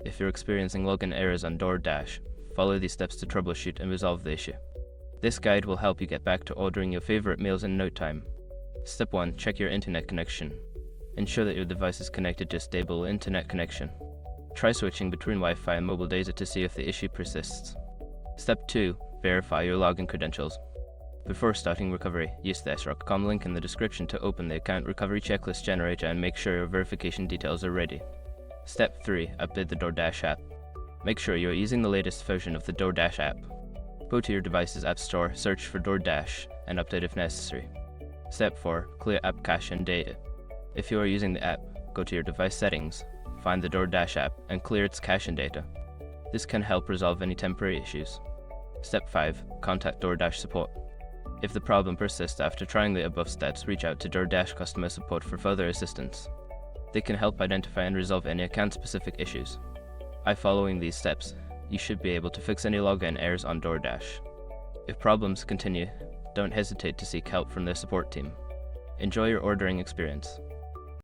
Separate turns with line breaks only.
If you're experiencing login errors on DoorDash, follow these steps to troubleshoot and resolve the issue. This guide will help you get back to ordering your favorite meals in no time. Step 1. Check your internet connection. Ensure that your device is connected to a stable internet connection. Try switching between Wi-Fi and mobile data to see if the issue persists. Step 2. Verify your login credentials. Before starting recovery, use the sroc.com link in the description to open the account recovery checklist generator and make sure your verification details are ready. Step 3. Update the DoorDash app. Make sure you're using the latest version of the DoorDash app. Go to your device's app store, search for DoorDash, and update if necessary. Step 4. Clear app cache and data. If you are using the app, go to your device settings, find the DoorDash app, and clear its cache and data. This can help resolve any temporary issues. Step 5. Contact DoorDash support. If the problem persists after trying the above steps, reach out to DoorDash customer support for further assistance. They can help identify and resolve any account-specific issues. By following these steps, you should be able to fix any login errors on DoorDash. If problems continue, don't hesitate to seek help from their support team. Enjoy your ordering experience.